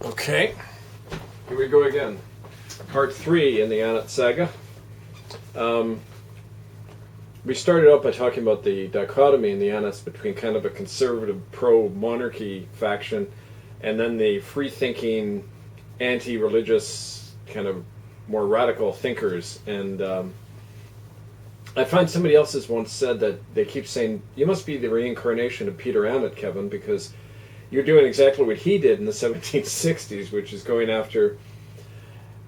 Okay, here we go again. Part 3 in the Annett saga. We started out by talking about the dichotomy in the Annetts between kind of a conservative pro-monarchy faction and then the free-thinking, anti-religious, kind of more radical thinkers. And I find somebody else has once said that they keep saying, you must be the reincarnation of Peter Annett, Kevin, because you're doing exactly what he did in the 1760s, which is going after,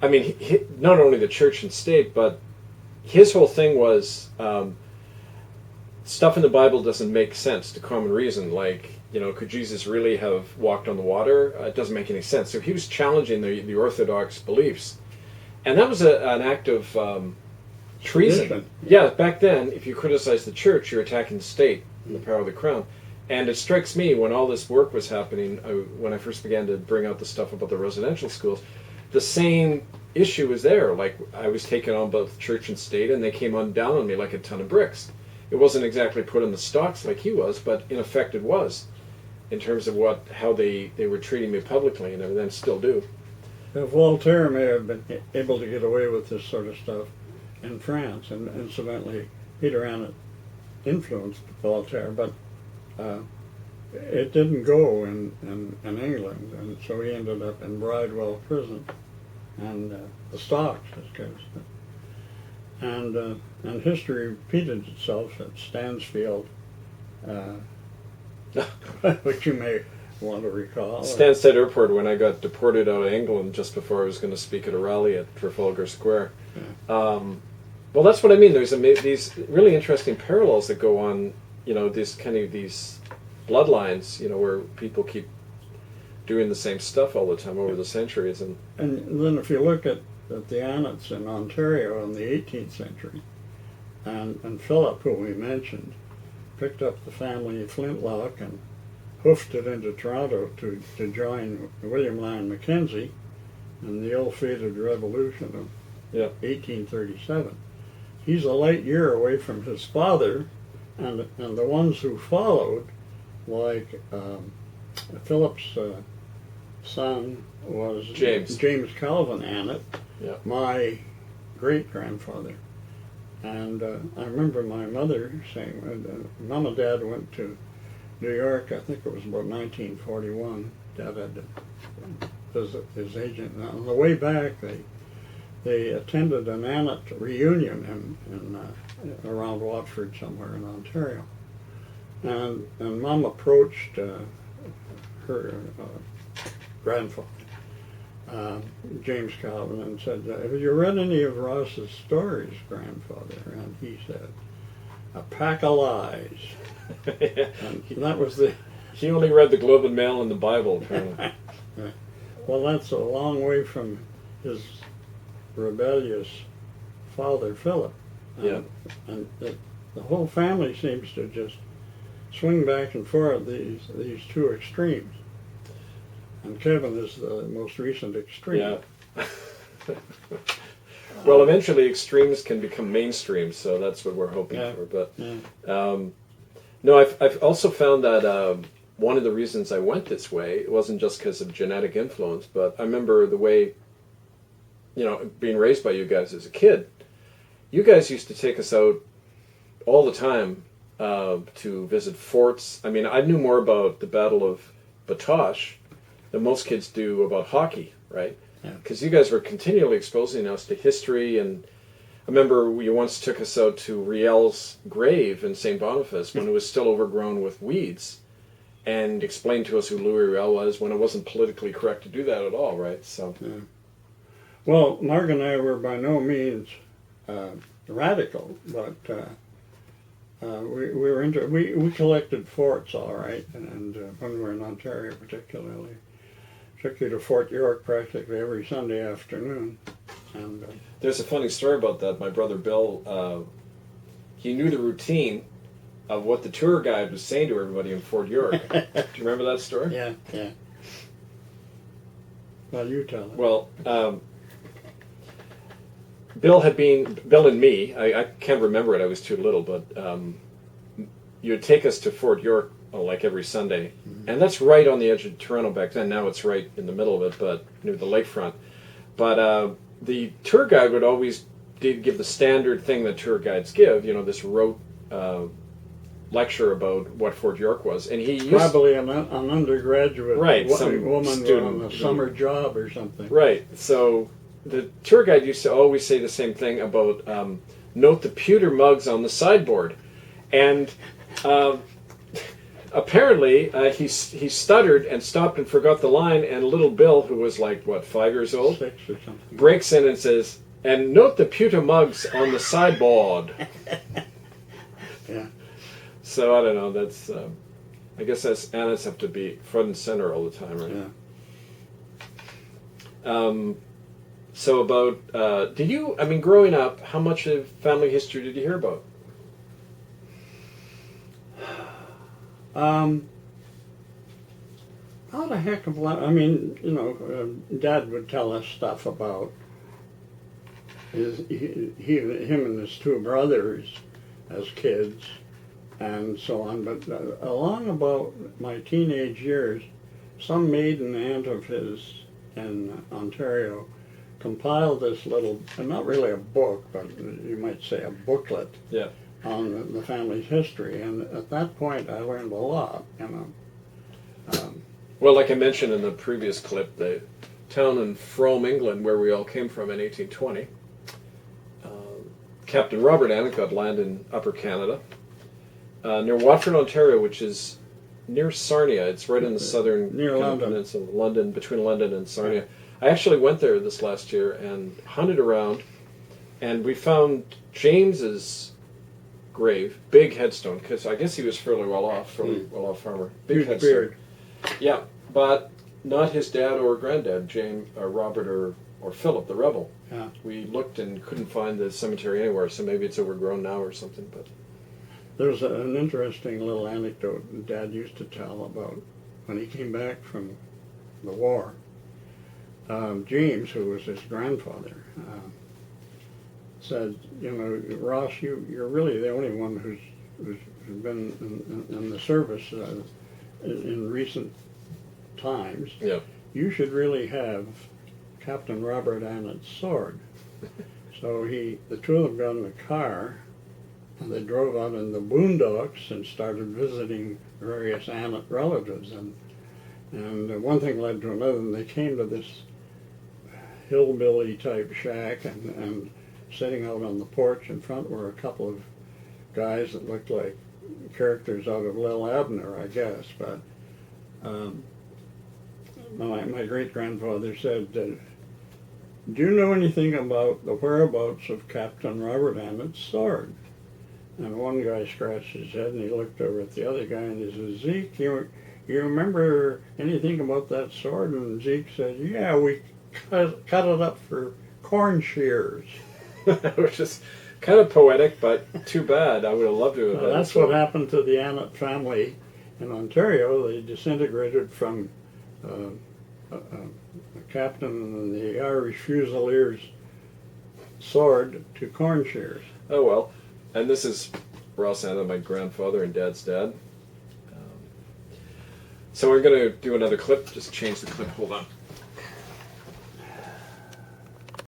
I mean, not only the church and state, but his whole thing was stuff in the Bible doesn't make sense to common reason. Like, you know, could Jesus really have walked on the water? It doesn't make any sense. So he was challenging the Orthodox beliefs. And that was an act of treason. Yeah, back then, if you criticize the church, you're attacking the state and the power of the crown. And it strikes me, when all this work was happening, when I first began to bring out the stuff about the residential schools, the same issue was there. Like, I was taking on both church and state, and they came on down on me like a ton of bricks. It wasn't exactly put in the stocks like he was, but in effect it was, in terms of how they were treating me publicly, and then still do. If Voltaire may have been able to get away with this sort of stuff in France, and incidentally, Peter Annett influenced Voltaire, but it didn't go in England, and so he ended up in Bridewell prison, and the stocks, as Kev said. And history repeated itself at Stansfield, which you may want to recall. Stansted Airport, when I got deported out of England just before I was going to speak at a rally at Trafalgar Square. Yeah. Well, that's what I mean. There's these really interesting parallels that go on, you know, these bloodlines, you know, where people keep doing the same stuff all the time over the centuries. And then if you look at the Annetts in Ontario in the 18th century, and Philip, who we mentioned, picked up the family flintlock and hoofed it into Toronto to join William Lyon Mackenzie in the ill-fated revolution of 1837. He's a light year away from his father, and the ones who followed, like Philip's son was James Calvin Annett, my great-grandfather. And I remember my mother saying, Mom and Dad went to New York, I think it was about 1941. Dad had to visit his agent. And on the way back, they attended an Annett reunion in around Watford somewhere in Ontario. And Mom approached her grandfather, James Calvin, and said, have you read any of Ross's stories, grandfather? And he said, a pack of lies. And that was He only read the Globe and Mail and the Bible, apparently. Well, that's a long way from his rebellious father, Philip. And the whole family seems to just swing back and forth these two extremes. And Kevin is the most recent extreme. Yeah. Well, eventually extremes can become mainstream, so that's what we're hoping for. But no, I've also found that one of the reasons I went this way, it wasn't just because of genetic influence, but I remember the way, you know, being raised by you guys as a kid, you guys used to take us out all the time to visit forts. I mean, I knew more about the Battle of Batoche than most kids do about hockey, right? Because you guys were continually exposing us to history, and I remember you once took us out to Riel's grave in St. Boniface when it was still overgrown with weeds, and explained to us who Louis Riel was when it wasn't politically correct to do that at all, right? So, well, Mark and I were by no means radical, but we collected forts, all right, and when we were in Ontario particularly. Took you to Fort York practically every Sunday afternoon. And there's a funny story about that. My brother Bill, he knew the routine of what the tour guide was saying to everybody in Fort York. Do you remember that story? Yeah. Well, you tell it. Well, Bill and me, I can't remember it, I was too little, but you would take us to Fort York like every Sunday. And that's right on the edge of Toronto back then. Now it's right in the middle of it, but near the lakefront. But the tour guide would always give the standard thing that tour guides give, this rote lecture about what Fort York was. And he used probably an undergraduate some woman student on a summer job or something. Right. So the tour guide used to always say the same thing about note the pewter mugs on the sideboard. And apparently he stuttered and stopped and forgot the line, and little Bill, who was like, 5 years old, 6 or something, breaks in and says, and note the pewter mugs on the sideboard. Yeah. So I don't know, that's, I guess that's Annett's have to be front and center all the time, right? Yeah. So about, growing up, how much of family history did you hear about? Not a heck of a lot. Dad would tell us stuff about him and his two brothers as kids and so on. But along about my teenage years, some maiden aunt of his in Ontario compiled this little, not really a book, but you might say a booklet. Yeah. On the family's history, and at that point I learned a lot, Well, like I mentioned in the previous clip, the town in Frome, England, where we all came from in 1820, Captain Robert Annett got land in Upper Canada, near Watford, Ontario, which is near Sarnia. It's right in the southern near London. peninsula, London, between London and Sarnia. I actually went there this last year and hunted around, and we found James's grave, big headstone, because I guess he was fairly well off farmer. Big Huge headstone. beard. Yeah, but not his dad or granddad, James, or Robert, or Philip, the rebel. Yeah. We looked and couldn't find the cemetery anywhere, so maybe it's overgrown now or something. But There's an interesting little anecdote Dad used to tell about when he came back from the war. James, who was his grandfather, said, Ross, you're really the only one who's been in the service in recent times. yeah, You should really have Captain Robert Annett's sword. So the two of them got in a car and they drove out in the boondocks and started visiting various Annett relatives, and one thing led to another, and they came to this hillbilly type shack, and sitting out on the porch in front were a couple of guys that looked like characters out of Lil Abner, I guess. But my great-grandfather said, do you know anything about the whereabouts of Captain Robert Annett's sword? And one guy scratched his head and he looked over at the other guy and he said, Zeke, you remember anything about that sword? And Zeke said, yeah, we cut it up for corn shears. which is kind of poetic, but too bad. I would have loved to have had That's what happened to the Annett family in Ontario. They disintegrated from a captain and the Irish Fusiliers' sword to corn shears. Oh well, and this is Ross Annett, my grandfather and Dad's dad. So we're going to do another clip. Just change the clip. Hold on.